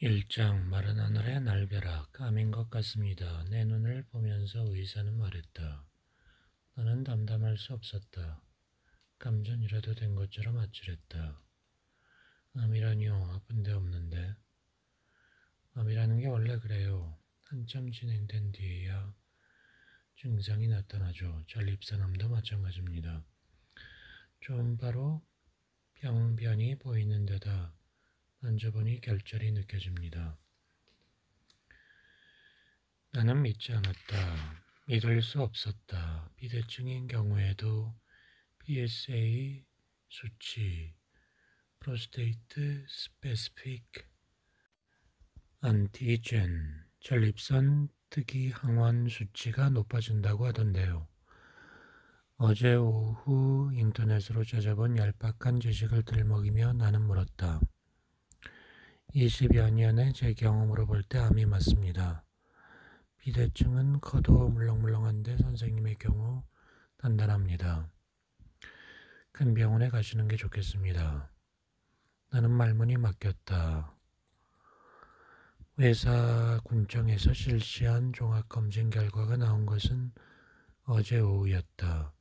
일장 마른 하늘의 날벼락 까민 것 같습니다. 내 눈을 보면서 의사는 말했다. 나는 담담할 수 없었다. 감전이라도 된 것처럼 아찔했다. 암이라니요. 아픈 데 없는데. 암이라는 게 원래 그래요. 한참 진행된 뒤에야 증상이 나타나죠. 전립선암도 마찬가지입니다. 초음파로 병변이 보이는 데다 만져보니 결절이 느껴집니다. 나는 믿지 않았다. 믿을 수 없었다. 비대증인 경우에도 PSA 수치, 프로스테이트 스페시픽 안티젠, 전립선 특이 항원 수치가 높아진다고 하던데요. 어제 오후 인터넷으로 찾아본 얄팍한 지식을 들먹이며 나는 물었다. 20여 년의 제 경험으로 볼 때 암이 맞습니다. 비대증은 커도 물렁물렁한데 선생님의 경우 단단합니다. 큰 병원에 가시는 게 좋겠습니다. 나는 말문이 막혔다. 회사 군청에서 실시한 종합검진 결과가 나온 것은 어제 오후였다.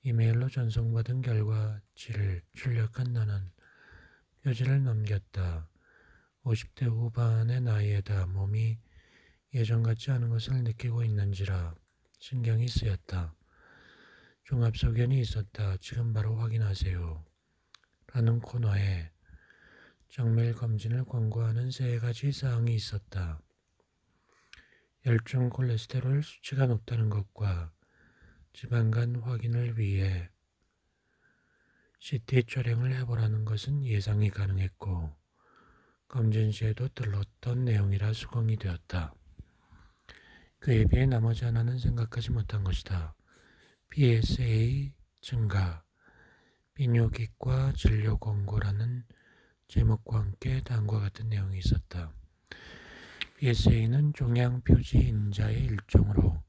이메일로 전송받은 결과지를 출력한 나는 표지를 넘겼다. 50대 후반의 나이에다 몸이 예전 같지 않은 것을 느끼고 있는지라 신경이 쓰였다. 종합소견이 있었다. 지금 바로 확인하세요. 라는 코너에 정밀 검진을 권고하는 3가지 사항이 있었다. 혈중 콜레스테롤 수치가 높다는 것과 지방간 확인을 위해 CT 촬영을 해보라는 것은 예상이 가능했고 검진 시에도 들렀던 내용이라 수긍이 되었다. 그에 비해 나머지 하나는 생각하지 못한 것이다. PSA 증가, 비뇨기과 진료 권고라는 제목과 함께 다음과 같은 내용이 있었다. PSA는 종양 표지 인자의 일종으로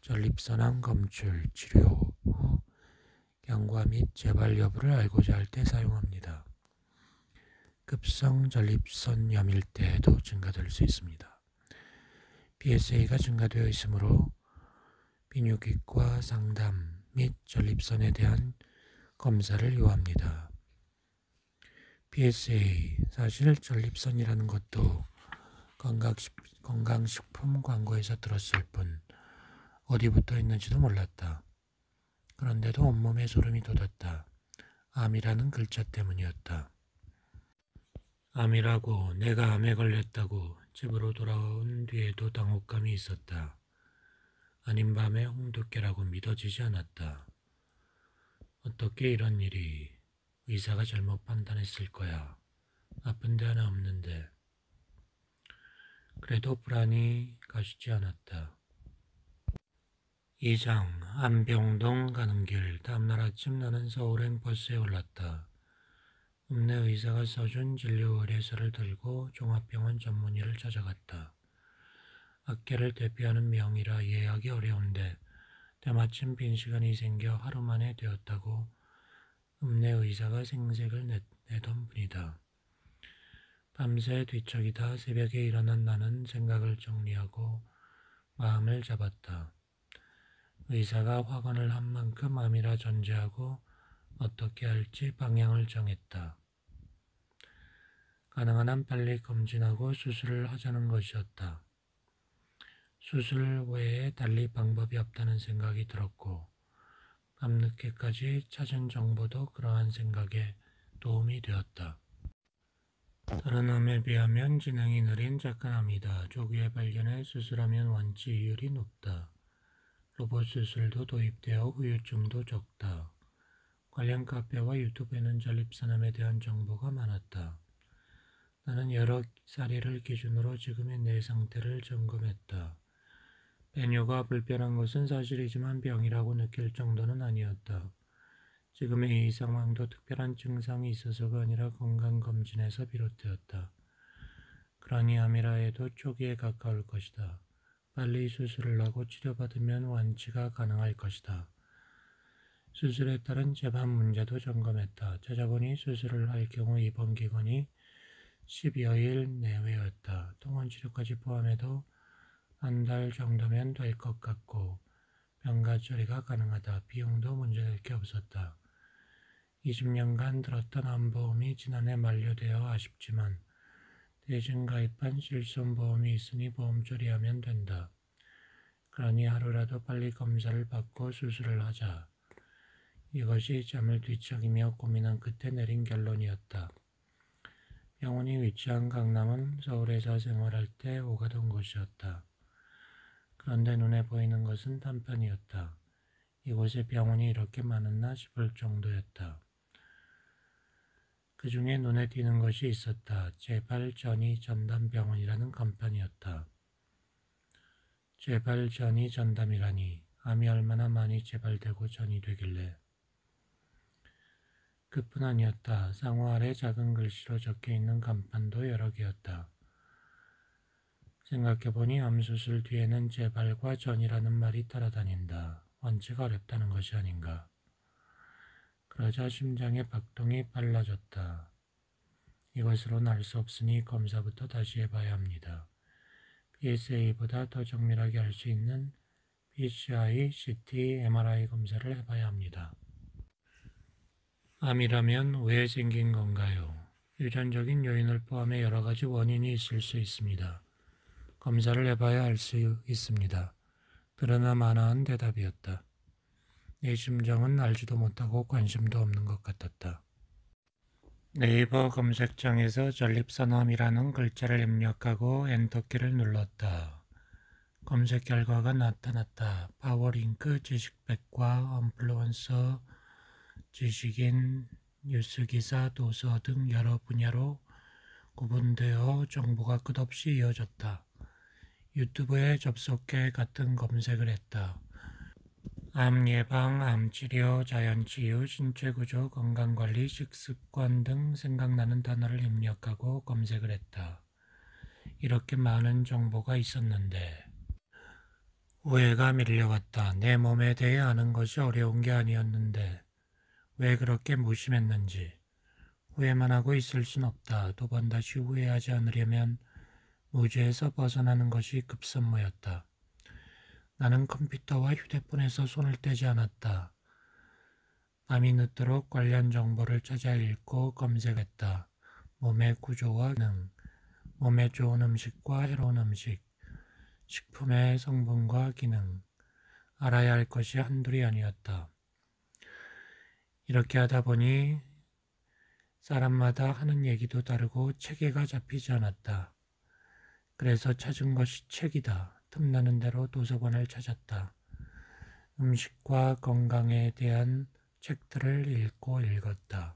전립선암 검출, 치료 후 경과 및 재발 여부를 알고자 할 때 사용합니다. 급성 전립선염일 때에도 증가될 수 있습니다. PSA가 증가되어 있으므로 비뇨기과 상담 및 전립선에 대한 검사를 요합니다. PSA, 사실 전립선이라는 것도 건강식품 광고에서 들었을 뿐 어디 붙어 있는지도 몰랐다. 그런데도 온몸에 소름이 돋았다. 암이라는 글자 때문이었다. 암이라고 내가 암에 걸렸다고 집으로 돌아온 뒤에도 당혹감이 있었다. 아닌 밤에 홍두깨라고 믿어지지 않았다. 어떻게 이런 일이 의사가 잘못 판단했을 거야. 아픈 데 하나 없는데. 그래도 불안이 가시지 않았다. 2장 안병동 가는 길. 다음날 아침 나는 서울행 버스에 올랐다. 읍내 의사가 써준 진료 의뢰서를 들고 종합병원 전문의를 찾아갔다. 학계를 대표하는 명의라 예약이 어려운데 때마침 빈 시간이 생겨 하루 만에 되었다고 읍내 의사가 생색을 내던 분이다. 밤새 뒤척이다 새벽에 일어난 나는 생각을 정리하고 마음을 잡았다. 의사가 확언을 한 만큼 암이라 전제하고 어떻게 할지 방향을 정했다. 가능한 한 빨리 검진하고 수술을 하자는 것이었다. 수술 외에 달리 방법이 없다는 생각이 들었고 밤늦게까지 찾은 정보도 그러한 생각에 도움이 되었다. 다른 암에 비하면 진행이 느린 작은 암이다. 조기에 발견해 수술하면 완치율이 높다. 로봇 수술도 도입되어 후유증도 적다. 관련 카페와 유튜브에는 전립선암에 대한 정보가 많았다. 나는 여러 사례를 기준으로 지금의 내 상태를 점검했다. 배뇨가 불편한 것은 사실이지만 병이라고 느낄 정도는 아니었다. 지금의 이 상황도 특별한 증상이 있어서가 아니라 건강검진에서 비롯되었다. 그러니 암이라 해도 초기에 가까울 것이다. 빨리 수술을 하고 치료받으면 완치가 가능할 것이다. 수술에 따른 재반 문제도 점검했다. 찾아보니 수술을 할 경우 입원기간이 12여일 내외였다. 통원치료까지 포함해도 한 달 정도면 될 것 같고 병가 처리가 가능하다. 비용도 문제될 게 없었다. 20년간 들었던 암보험이 지난해 만료되어 아쉽지만 대신 가입한 실손보험이 있으니 보험 처리하면 된다. 그러니 하루라도 빨리 검사를 받고 수술을 하자. 이것이 잠을 뒤척이며 고민한 끝에 내린 결론이었다. 병원이 위치한 강남은 서울에서 생활할 때 오가던 곳이었다. 그런데 눈에 보이는 것은 단편이었다. 이곳에 병원이 이렇게 많았나 싶을 정도였다. 그 중에 눈에 띄는 것이 있었다. 제발 전이 전담병원이라는 간판이었다. 제발 전이 전담이라니 암이 얼마나 많이 재발되고 전이 되길래. 그뿐 아니었다. 상호 아래 작은 글씨로 적혀있는 간판도 여러 개였다. 생각해보니 암수술 뒤에는 재발과 전이라는 말이 따라다닌다. 원체가 어렵다는 것이 아닌가. 그러자 심장의 박동이 빨라졌다. 이것으로는 알 수 없으니 검사부터 다시 해봐야 합니다. PSA보다 더 정밀하게 할 수 있는 BCI, CT, MRI 검사를 해봐야 합니다. 암이라면 왜 생긴 건가요? 유전적인 요인을 포함해 여러 가지 원인이 있을 수 있습니다. 검사를 해봐야 알 수 있습니다. 그러나 만화한 대답이었다. 내 심정은 알지도 못하고 관심도 없는 것 같았다. 네이버 검색창에서 전립선암이라는 글자를 입력하고 엔터키를 눌렀다. 검색 결과가 나타났다. 파워링크, 지식백과, 언플루언서, 지식인, 뉴스기사, 도서 등 여러 분야로 구분되어 정보가 끝없이 이어졌다. 유튜브에 접속해 같은 검색을 했다. 암 예방, 암 치료, 자연 치유, 신체 구조, 건강관리, 식습관 등 생각나는 단어를 입력하고 검색을 했다. 이렇게 많은 정보가 있었는데 오해가 밀려왔다. 내 몸에 대해 아는 것이 어려운 게 아니었는데 왜 그렇게 무심했는지. 후회만 하고 있을 순 없다. 두 번 다시 후회하지 않으려면 무죄에서 벗어나는 것이 급선무였다. 나는 컴퓨터와 휴대폰에서 손을 떼지 않았다. 밤이 늦도록 관련 정보를 찾아 읽고 검색했다. 몸의 구조와 기능, 몸에 좋은 음식과 해로운 음식, 식품의 성분과 기능, 알아야 할 것이 한둘이 아니었다. 이렇게 하다 보니 사람마다 하는 얘기도 다르고 체계가 잡히지 않았다. 그래서 찾은 것이 책이다. 틈나는 대로 도서관을 찾았다. 음식과 건강에 대한 책들을 읽고 읽었다.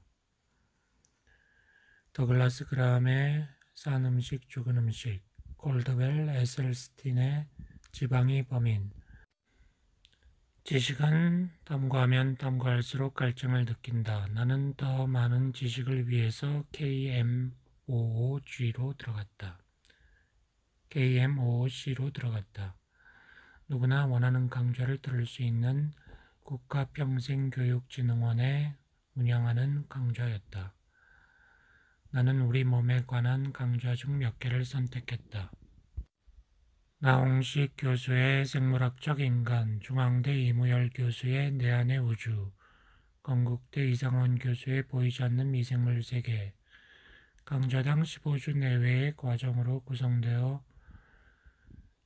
더글라스 그라함의 싼 음식, 죽은 음식, 콜드웰 에셀스틴의 지방이 범인. 지식은 탐구하면 탐구할수록 갈증을 느낀다. 나는 더 많은 지식을 위해서 KMOOC로 들어갔다. 누구나 원하는 강좌를 들을 수 있는 국가평생교육진흥원에 운영하는 강좌였다. 나는 우리 몸에 관한 강좌 중 몇 개를 선택했다. 나홍식 교수의 생물학적 인간, 중앙대 이무열 교수의 내 안의 우주, 건국대 이상원 교수의 보이지 않는 미생물 세계, 강좌당 15주 내외의 과정으로 구성되어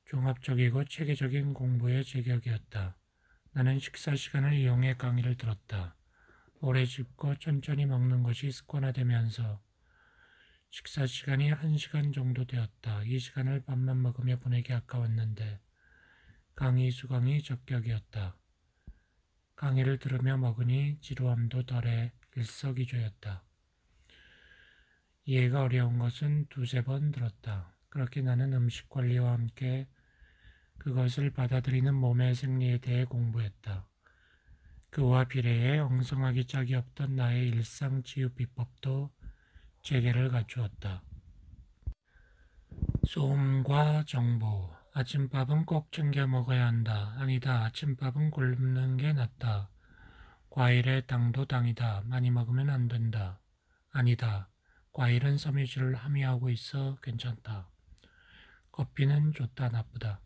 종합적이고 체계적인 공부의 제격이었다. 나는 식사 시간을 이용해 강의를 들었다. 오래 짚고 천천히 먹는 것이 습관화되면서 식사 시간이 1시간 정도 되었다. 이 시간을 밥만 먹으며 보내기 아까웠는데 강의 수강이 적격이었다. 강의를 들으며 먹으니 지루함도 덜해 일석이조였다. 이해가 어려운 것은 2-3번 들었다. 그렇게 나는 음식 관리와 함께 그것을 받아들이는 몸의 생리에 대해 공부했다. 그와 비례해 엉성하기 짝이 없던 나의 일상 치유 비법도 체계를 갖추었다. 소음과 정보. 아침밥은 꼭 챙겨 먹어야 한다. 아니다. 아침밥은 굶는 게 낫다. 과일의 당도 당이다. 많이 먹으면 안 된다. 아니다. 과일은 섬유질을 함유하고 있어 괜찮다. 커피는 좋다, 나쁘다.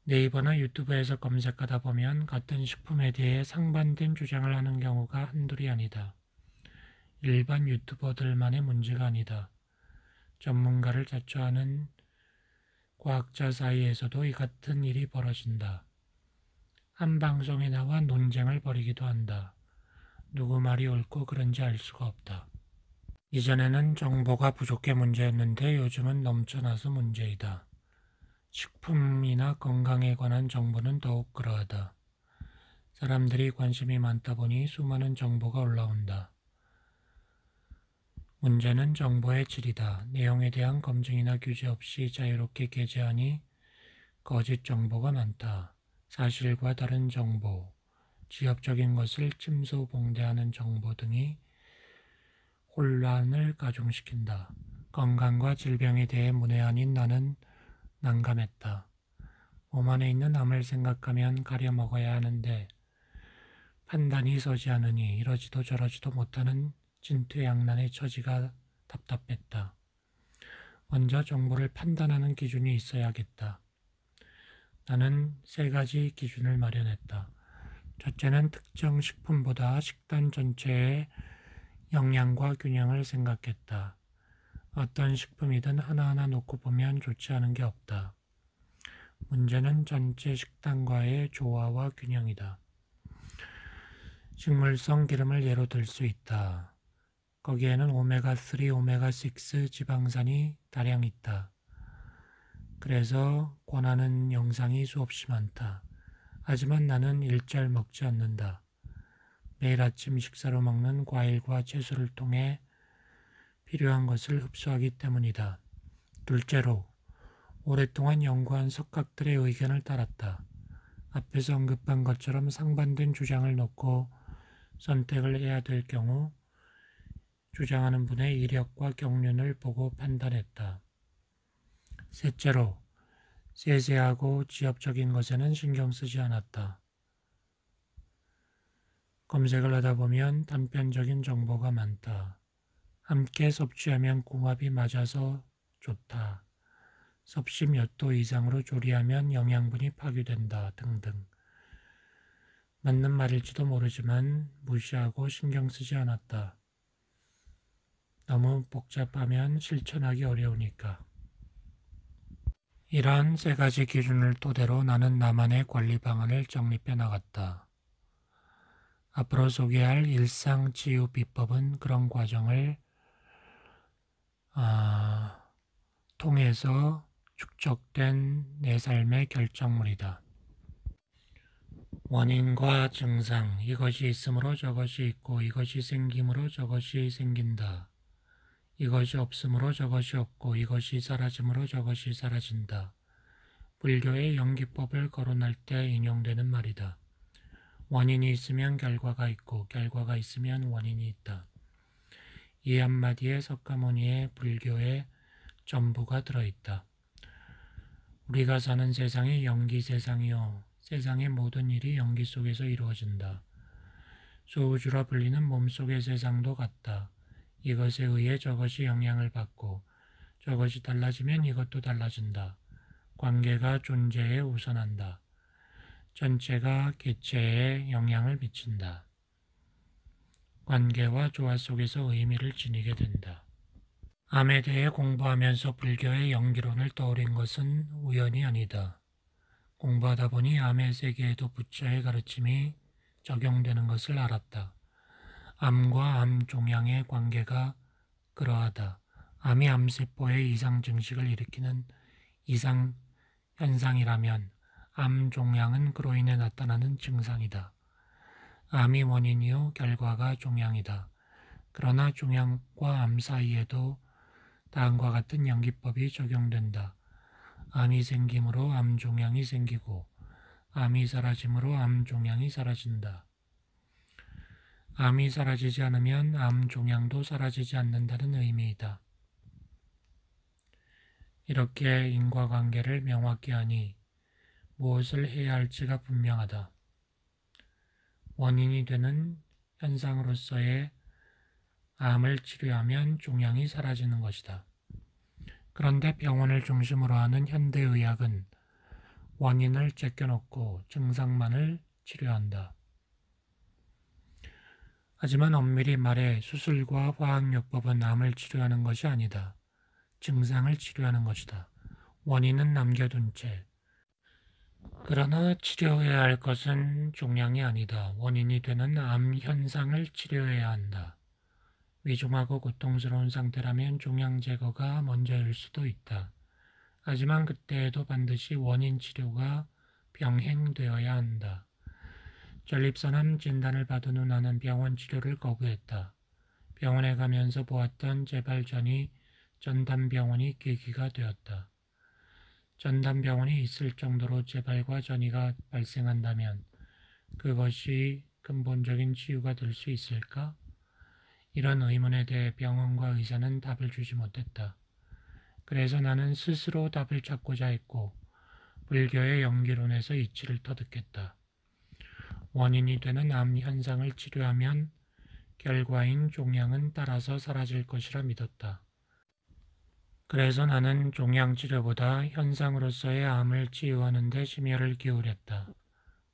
네이버나 유튜브에서 검색하다 보면 같은 식품에 대해 상반된 주장을 하는 경우가 한둘이 아니다. 일반 유튜버들만의 문제가 아니다. 전문가를 자처하는 과학자 사이에서도 이 같은 일이 벌어진다. 한 방송에 나와 논쟁을 벌이기도 한다. 누구 말이 옳고 그른지 알 수가 없다. 이전에는 정보가 부족해 문제였는데 요즘은 넘쳐나서 문제이다. 식품이나 건강에 관한 정보는 더욱 그러하다. 사람들이 관심이 많다 보니 수많은 정보가 올라온다. 문제는 정보의 질이다. 내용에 대한 검증이나 규제 없이 자유롭게 게재하니 거짓 정보가 많다. 사실과 다른 정보, 지엽적인 것을 침소봉대하는 정보 등이 혼란을 가중시킨다. 건강과 질병에 대해 문외한인 나는 난감했다. 몸 안에 있는 암을 생각하면 가려 먹어야 하는데 판단이 서지 않으니 이러지도 저러지도 못하는 진퇴양난의 처지가 답답했다. 먼저 정보를 판단하는 기준이 있어야겠다. 나는 3가지 기준을 마련했다. 첫째는 특정 식품보다 식단 전체의 영양과 균형을 생각했다. 어떤 식품이든 하나하나 놓고 보면 좋지 않은 게 없다. 문제는 전체 식단과의 조화와 균형이다. 식물성 기름을 예로 들 수 있다. 거기에는 오메가3, 오메가6 지방산이 다량 있다. 그래서 권하는 영상이 수없이 많다. 하지만 나는 일절 먹지 않는다. 매일 아침 식사로 먹는 과일과 채소를 통해 필요한 것을 흡수하기 때문이다. 둘째로, 오랫동안 연구한 석학들의 의견을 따랐다. 앞에서 언급한 것처럼 상반된 주장을 놓고 선택을 해야 될 경우 주장하는 분의 이력과 경륜을 보고 판단했다. 셋째로, 세세하고 지엽적인 것에는 신경 쓰지 않았다. 검색을 하다 보면 단편적인 정보가 많다. 함께 섭취하면 궁합이 맞아서 좋다. 섭씨 몇 도 이상으로 조리하면 영양분이 파괴된다 등등. 맞는 말일지도 모르지만 무시하고 신경 쓰지 않았다. 너무 복잡하면 실천하기 어려우니까. 이러한 3가지 기준을 토대로 나는 나만의 관리 방안을 정립해 나갔다. 앞으로 소개할 일상치유 비법은 그런 과정을 통해서 축적된 내 삶의 결정물이다. 원인과 증상, 이것이 있으므로 저것이 있고 이것이 생김으로 저것이 생긴다. 이것이 없으므로 저것이 없고 이것이 사라짐으로 저것이 사라진다. 불교의 연기법을 거론할 때 인용되는 말이다. 원인이 있으면 결과가 있고 결과가 있으면 원인이 있다. 이 한마디에 석가모니의 불교의 전부가 들어있다. 우리가 사는 세상이 연기 세상이요. 세상의 모든 일이 연기 속에서 이루어진다. 소우주라 불리는 몸속의 세상도 같다. 이것에 의해 저것이 영향을 받고 저것이 달라지면 이것도 달라진다. 관계가 존재에 우선한다. 전체가 개체에 영향을 미친다. 관계와 조화 속에서 의미를 지니게 된다. 암에 대해 공부하면서 불교의 연기론을 떠올린 것은 우연이 아니다. 공부하다 보니 암의 세계에도 부처의 가르침이 적용되는 것을 알았다. 암과 암 종양의 관계가 그러하다. 암이 암세포의 이상 증식을 일으키는 이상 현상이라면 암 종양은 그로 인해 나타나는 증상이다. 암이 원인이요 결과가 종양이다. 그러나 종양과 암 사이에도 다음과 같은 연기법이 적용된다. 암이 생김으로 암 종양이 생기고 암이 사라짐으로 암 종양이 사라진다. 암이 사라지지 않으면 암 종양도 사라지지 않는다는 의미이다. 이렇게 인과관계를 명확히 하니 무엇을 해야 할지가 분명하다. 원인이 되는 현상으로서의 암을 치료하면 종양이 사라지는 것이다. 그런데 병원을 중심으로 하는 현대의학은 원인을 제껴놓고 증상만을 치료한다. 하지만 엄밀히 말해 수술과 화학요법은 암을 치료하는 것이 아니다. 증상을 치료하는 것이다. 원인은 남겨둔 채. 그러나 치료해야 할 것은 종양이 아니다. 원인이 되는 암 현상을 치료해야 한다. 위중하고 고통스러운 상태라면 종양 제거가 먼저일 수도 있다. 하지만 그때에도 반드시 원인 치료가 병행되어야 한다. 전립선암 진단을 받은 후 나는 병원 치료를 거부했다. 병원에 가면서 보았던 재발전이 전담병원이 계기가 되었다. 전담병원이 있을 정도로 재발과 전이가 발생한다면 그것이 근본적인 치유가 될 수 있을까? 이런 의문에 대해 병원과 의사는 답을 주지 못했다. 그래서 나는 스스로 답을 찾고자 했고 불교의 연기론에서 이치를 터득했다. 원인이 되는 암 현상을 치료하면 결과인 종양은 따라서 사라질 것이라 믿었다. 그래서 나는 종양 치료보다 현상으로서의 암을 치유하는 데 심혈을 기울였다.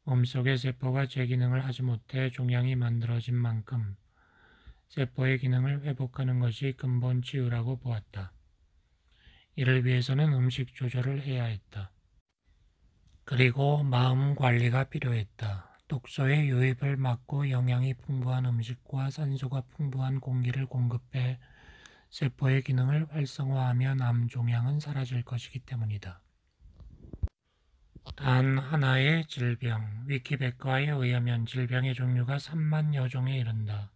몸속의 세포가 제 기능을 하지 못해 종양이 만들어진 만큼 세포의 기능을 회복하는 것이 근본 치유라고 보았다. 이를 위해서는 음식 조절을 해야 했다. 그리고 마음 관리가 필요했다. 독소의 유입을 막고 영양이 풍부한 음식과 산소가 풍부한 공기를 공급해 세포의 기능을 활성화하면 암 종양은 사라질 것이기 때문이다. 단 하나의 질병, 위키백과에 의하면 질병의 종류가 3만여 종에 이른다.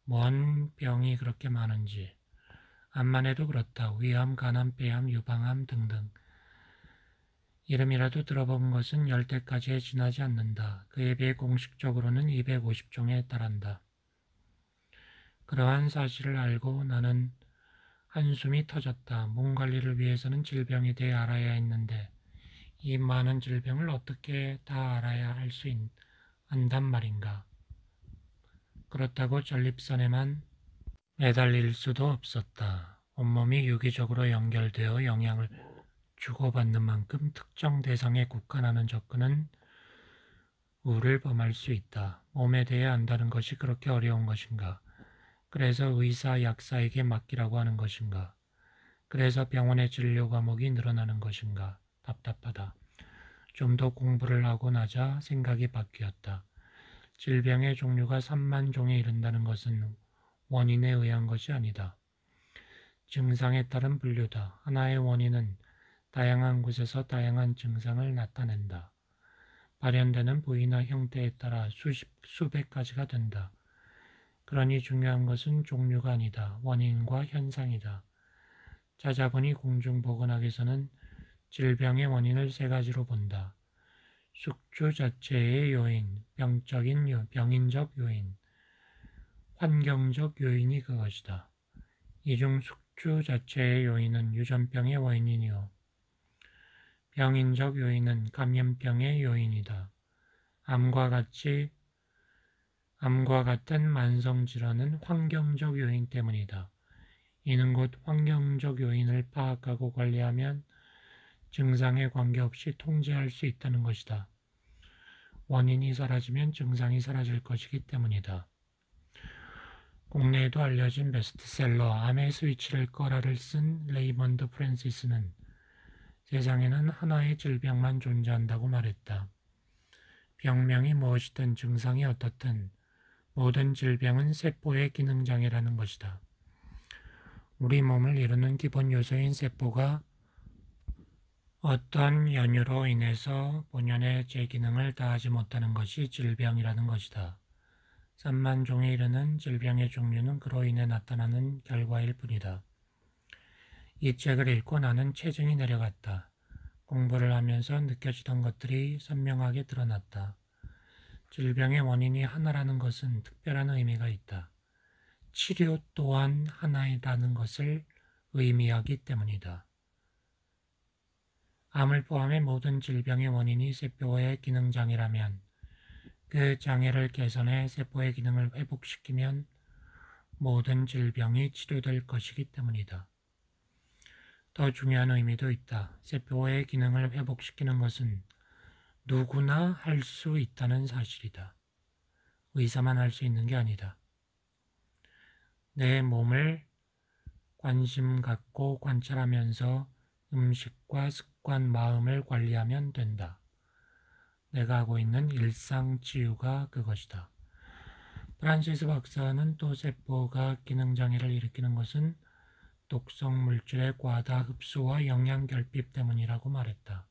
뭔 병이 그렇게 많은지. 암만 해도 그렇다. 위암, 간암, 폐암, 유방암 등등. 이름이라도 들어본 것은 10대까지에 지나지 않는다. 그에 비해 공식적으로는 250종에 달한다. 그러한 사실을 알고 나는 한숨이 터졌다. 몸 관리를 위해서는 질병에 대해 알아야 했는데 이 많은 질병을 어떻게 다 알아야 할 수 안단 말인가. 그렇다고 전립선에만 매달릴 수도 없었다. 온몸이 유기적으로 연결되어 영향을 주고받는 만큼 특정 대상에 국한하는 접근은 우를 범할 수 있다. 몸에 대해 안다는 것이 그렇게 어려운 것인가? 그래서 의사, 약사에게 맡기라고 하는 것인가? 그래서 병원의 진료 과목이 늘어나는 것인가? 답답하다. 좀 더 공부를 하고 나자 생각이 바뀌었다. 질병의 종류가 3만 종에 이른다는 것은 원인에 의한 것이 아니다. 증상에 따른 분류다. 하나의 원인은 다양한 곳에서 다양한 증상을 나타낸다. 발현되는 부위나 형태에 따라 수백 가지가 된다. 그러니 중요한 것은 종류가 아니다. 원인과 현상이다. 찾아보니 공중보건학에서는 질병의 원인을 3가지로 본다. 숙주 자체의 요인, 병인적 요인, 환경적 요인이 그것이다. 이 중 숙주 자체의 요인은 유전병의 원인이요. 병인적 요인은 감염병의 요인이다. 암과 같은 만성질환은 환경적 요인 때문이다. 이는 곧 환경적 요인을 파악하고 관리하면 증상에 관계없이 통제할 수 있다는 것이다. 원인이 사라지면 증상이 사라질 것이기 때문이다. 국내에도 알려진 베스트셀러 암의 스위치를 꺼라를 쓴 레이먼드 프랜시스는 세상에는 하나의 질병만 존재한다고 말했다. 병명이 무엇이든 증상이 어떻든 모든 질병은 세포의 기능장애라는 것이다. 우리 몸을 이루는 기본 요소인 세포가 어떤 연유로 인해서 본연의 제 기능을 다하지 못하는 것이 질병이라는 것이다. 3만 종에 이르는 질병의 종류는 그로 인해 나타나는 결과일 뿐이다. 이 책을 읽고 나는 체증이 내려갔다. 공부를 하면서 느껴지던 것들이 선명하게 드러났다. 질병의 원인이 하나라는 것은 특별한 의미가 있다. 치료 또한 하나이라는 것을 의미하기 때문이다. 암을 포함해 모든 질병의 원인이 세포의 기능장애라면 그 장애를 개선해 세포의 기능을 회복시키면 모든 질병이 치료될 것이기 때문이다. 더 중요한 의미도 있다. 세포의 기능을 회복시키는 것은 누구나 할 수 있다는 사실이다. 의사만 할 수 있는 게 아니다. 내 몸을 관심 갖고 관찰하면서 음식과 습관, 마음을 관리하면 된다. 내가 하고 있는 일상치유가 그것이다. 프란시스 박사는 또 세포가 기능장애를 일으키는 것은 독성 물질의 과다 흡수와 영양 결핍 때문이라고 말했다.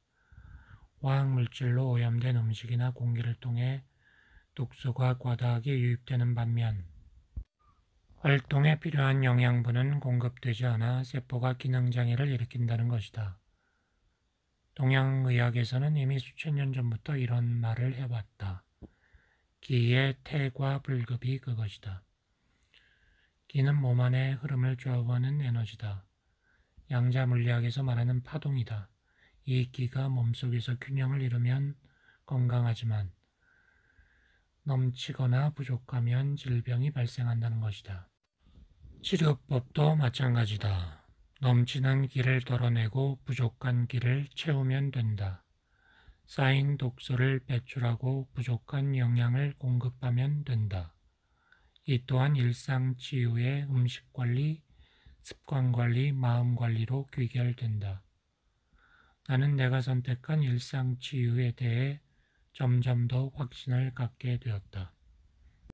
화학물질로 오염된 음식이나 공기를 통해 독소가 과다하게 유입되는 반면 활동에 필요한 영양분은 공급되지 않아 세포가 기능장애를 일으킨다는 것이다. 동양의학에서는 이미 수천 년 전부터 이런 말을 해왔다. 기의 태과 불급이 그것이다. 기는 몸 안의 흐름을 좌우하는 에너지다. 양자 물리학에서 말하는 파동이다. 이 기가 몸속에서 균형을 이루면 건강하지만 넘치거나 부족하면 질병이 발생한다는 것이다. 치료법도 마찬가지다. 넘치는 기를 덜어내고 부족한 기를 채우면 된다. 쌓인 독소를 배출하고 부족한 영양을 공급하면 된다. 이 또한 일상치유의 음식관리, 습관관리, 마음관리로 귀결된다. 나는 내가 선택한 일상치유에 대해 점점 더 확신을 갖게 되었다.